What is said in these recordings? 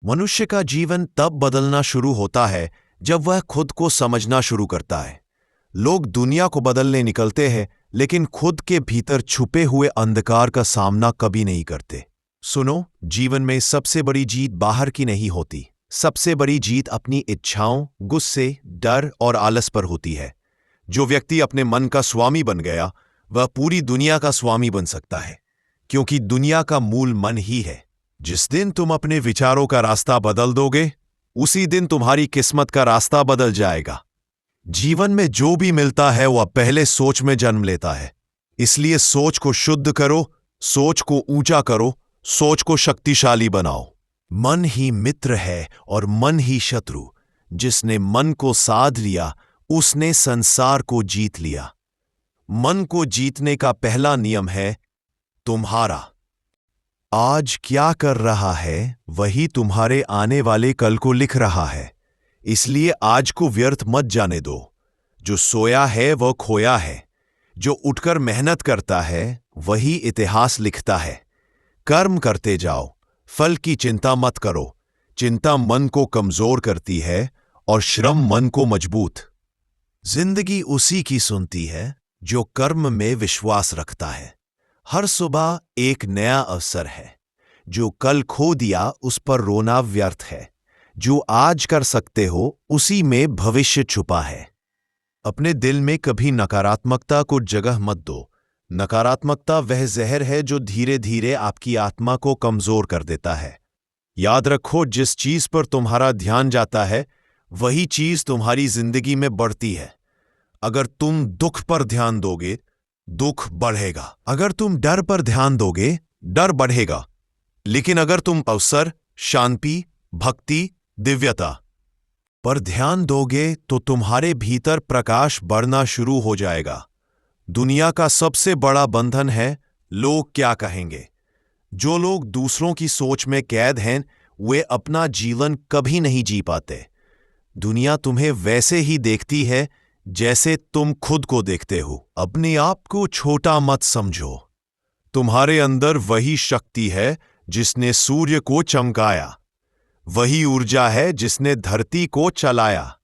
मनुष्य का जीवन तब बदलना शुरू होता है जब वह खुद को समझना शुरू करता है। लोग दुनिया को बदलने निकलते हैं, लेकिन खुद के भीतर छुपे हुए अंधकार का सामना कभी नहीं करते। सुनो, जीवन में सबसे बड़ी जीत बाहर की नहीं होती। सबसे बड़ी जीत अपनी इच्छाओं, गुस्से, डर और आलस पर होती है। जो व्यक्ति अपने मन का स्वामी बन गया, वह पूरी दुनिया का स्वामी बन सकता है, क्योंकि दुनिया का मूल मन ही है। जिस दिन तुम अपने विचारों का रास्ता बदल दोगे, उसी दिन तुम्हारी किस्मत का रास्ता बदल जाएगा। जीवन में जो भी मिलता है वह पहले सोच में जन्म लेता है। इसलिए सोच को शुद्ध करो, सोच को ऊंचा करो, सोच को शक्तिशाली बनाओ। मन ही मित्र है और मन ही शत्रु। जिसने मन को साध लिया, उसने संसार को जीत लिया। मन को जीतने का पहला नियम है तुम्हारा। आज क्या कर रहा है, वही तुम्हारे आने वाले कल को लिख रहा है। इसलिए आज को व्यर्थ मत जाने दो। जो सोया है वह खोया है। जो उठकर मेहनत करता है वही इतिहास लिखता है। कर्म करते जाओ, फल की चिंता मत करो। चिंता मन को कमजोर करती है और श्रम मन को मजबूत। जिंदगी उसी की सुनती है जो कर्म में विश्वास रखता है। हर सुबह एक नया अवसर है। जो कल खो दिया उस पर रोना व्यर्थ है। जो आज कर सकते हो उसी में भविष्य छुपा है। अपने दिल में कभी नकारात्मकता को जगह मत दो। नकारात्मकता वह जहर है जो धीरे धीरे आपकी आत्मा को कमजोर कर देता है। याद रखो, जिस चीज पर तुम्हारा ध्यान जाता है वही चीज तुम्हारी जिंदगी में बढ़ती है। अगर तुम दुख पर ध्यान दोगे, दुख बढ़ेगा। अगर तुम डर पर ध्यान दोगे, डर बढ़ेगा। लेकिन अगर तुम अवसर, शांति, भक्ति, दिव्यता पर ध्यान दोगे तो तुम्हारे भीतर प्रकाश बढ़ना शुरू हो जाएगा। दुनिया का सबसे बड़ा बंधन है लोग क्या कहेंगे। जो लोग दूसरों की सोच में कैद हैं, वे अपना जीवन कभी नहीं जी पाते। दुनिया तुम्हें वैसे ही देखती है जैसे तुम खुद को देखते हो। अपने आप को छोटा मत समझो। तुम्हारे अंदर वही शक्ति है जिसने सूर्य को चमकाया। वही ऊर्जा है जिसने धरती को चलाया।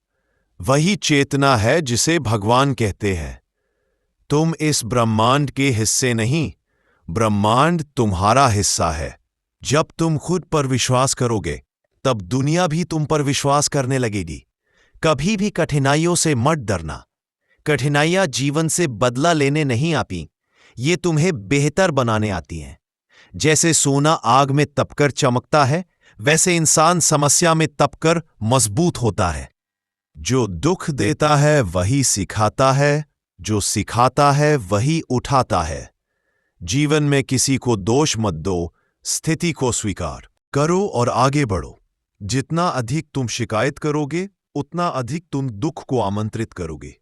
वही चेतना है जिसे भगवान कहते हैं। तुम इस ब्रह्मांड के हिस्से नहीं, ब्रह्मांड तुम्हारा हिस्सा है। जब तुम खुद पर विश्वास करोगे, तब दुनिया भी तुम पर विश्वास करने लगेगी। कभी भी कठिनाइयों से मत डरना। कठिनाइयां जीवन से बदला लेने नहीं आती, ये तुम्हें बेहतर बनाने आती हैं। जैसे सोना आग में तपकर चमकता है, वैसे इंसान समस्या में तपकर मजबूत होता है। जो दुख देता है वही सिखाता है, जो सिखाता है वही उठाता है। जीवन में किसी को दोष मत दो, स्थिति को स्वीकार करो और आगे बढ़ो। जितना अधिक तुम शिकायत करोगे, उतना अधिक तुम दुख को आमंत्रित करोगे।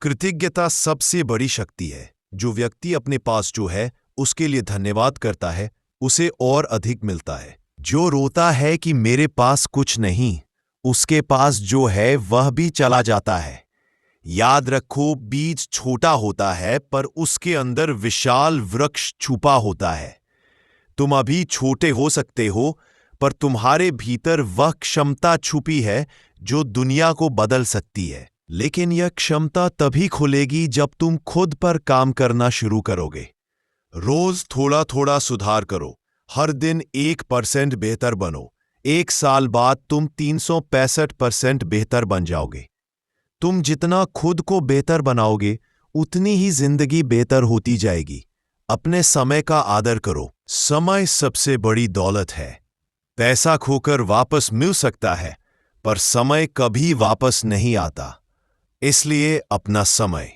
कृतज्ञता सबसे बड़ी शक्ति है। जो व्यक्ति अपने पास जो है उसके लिए धन्यवाद करता है, उसे और अधिक मिलता है। जो रोता है कि मेरे पास कुछ नहीं, उसके पास जो है वह भी चला जाता है। याद रखो, बीज छोटा होता है पर उसके अंदर विशाल वृक्ष छुपा होता है। तुम अभी छोटे हो सकते हो, पर तुम्हारे भीतर वह क्षमता छुपी है जो दुनिया को बदल सकती है। लेकिन यह क्षमता तभी खुलेगी जब तुम खुद पर काम करना शुरू करोगे। रोज थोड़ा थोड़ा सुधार करो। हर दिन 1% बेहतर बनो। 1 साल बाद तुम 365% बेहतर बन जाओगे। तुम जितना खुद को बेहतर बनाओगे, उतनी ही जिंदगी बेहतर होती जाएगी। अपने समय का आदर करो। समय सबसे बड़ी दौलत है। पैसा खोकर वापस मिल सकता है, पर समय कभी वापस नहीं आता। इसलिए अपना समय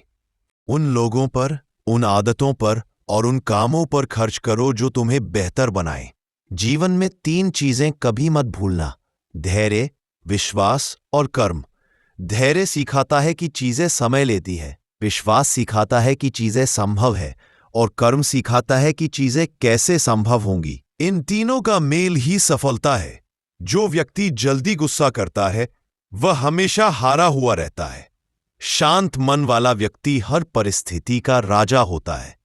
उन लोगों पर, उन आदतों पर और उन कामों पर खर्च करो जो तुम्हें बेहतर बनाएं। जीवन में 3 चीजें कभी मत भूलना: धैर्य, विश्वास और कर्म। धैर्य सिखाता है कि चीजें समय लेती है, विश्वास सिखाता है कि चीजें संभव है, और कर्म सिखाता है कि चीजें कैसे संभव होंगी। इन तीनों का मेल ही सफलता है। जो व्यक्ति जल्दी गुस्सा करता है वह हमेशा हारा हुआ रहता है। शांत मन वाला व्यक्ति हर परिस्थिति का राजा होता है।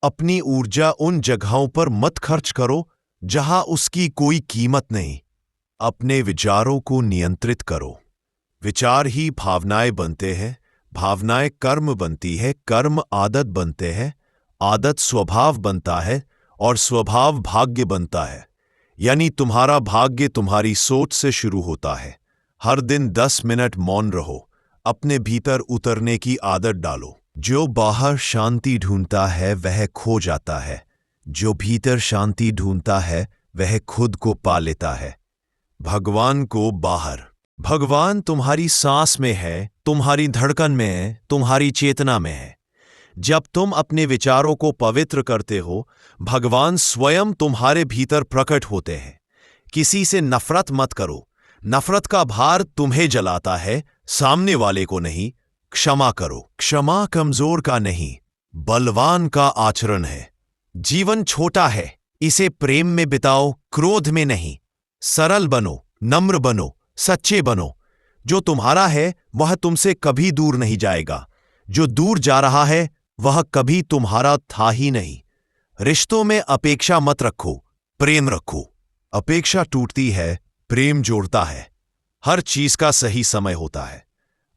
अपनी ऊर्जा उन जगहों पर मत खर्च करो जहां उसकी कोई कीमत नहीं। अपने विचारों को नियंत्रित करो। विचार ही भावनाएं बनते हैं, भावनाएं कर्म बनती है, कर्म आदत बनते हैं, आदत स्वभाव बनता है और स्वभाव भाग्य बनता है। यानी तुम्हारा भाग्य तुम्हारी सोच से शुरू होता है। हर दिन 10 मिनट मौन रहो, अपने भीतर उतरने की आदत डालो। जो बाहर शांति ढूंढता है वह खो जाता है, जो भीतर शांति ढूंढता है वह खुद को पा लेता है। भगवान को बाहर। भगवान तुम्हारी सांस में है, तुम्हारी धड़कन में है, तुम्हारी चेतना में है। जब तुम अपने विचारों को पवित्र करते हो, भगवान स्वयं तुम्हारे भीतर प्रकट होते हैं। किसी से नफरत मत करो, नफरत का भार तुम्हें जलाता है, सामने वाले को नहीं। क्षमा करो, क्षमा कमजोर का नहीं, बलवान का आचरण है। जीवन छोटा है, इसे प्रेम में बिताओ, क्रोध में नहीं। सरल बनो, नम्र बनो, सच्चे बनो। जो तुम्हारा है वह तुमसे कभी दूर नहीं जाएगा, जो दूर जा रहा है वह कभी तुम्हारा था ही नहीं। रिश्तों में अपेक्षा मत रखो, प्रेम रखो। अपेक्षा टूटती है, प्रेम जोड़ता है। हर चीज का सही समय होता है।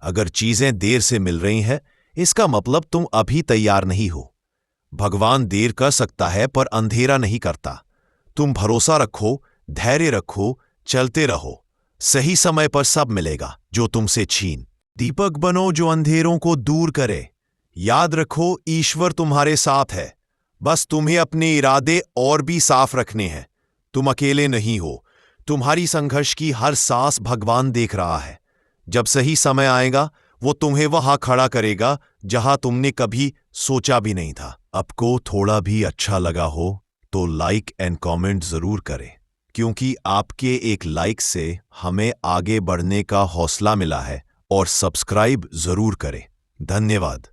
अगर चीजें देर से मिल रही हैं, इसका मतलब तुम अभी तैयार नहीं हो। भगवान देर कर सकता है पर अंधेरा नहीं करता। तुम भरोसा रखो, धैर्य रखो, चलते रहो। सही समय पर सब मिलेगा जो तुमसे छीन। दीपक बनो जो अंधेरों को दूर करे। याद रखो, ईश्वर तुम्हारे साथ है, बस तुम्हें अपने इरादे और भी साफ रखने हैं। तुम अकेले नहीं हो, तुम्हारी संघर्ष की हर सांस भगवान देख रहा है। जब सही समय आएगा वो तुम्हें वहां खड़ा करेगा जहां तुमने कभी सोचा भी नहीं था। आपको थोड़ा भी अच्छा लगा हो तो लाइक एंड कमेंट जरूर करें, क्योंकि आपके एक लाइक से हमें आगे बढ़ने का हौसला मिला है। और सब्सक्राइब जरूर करें। धन्यवाद।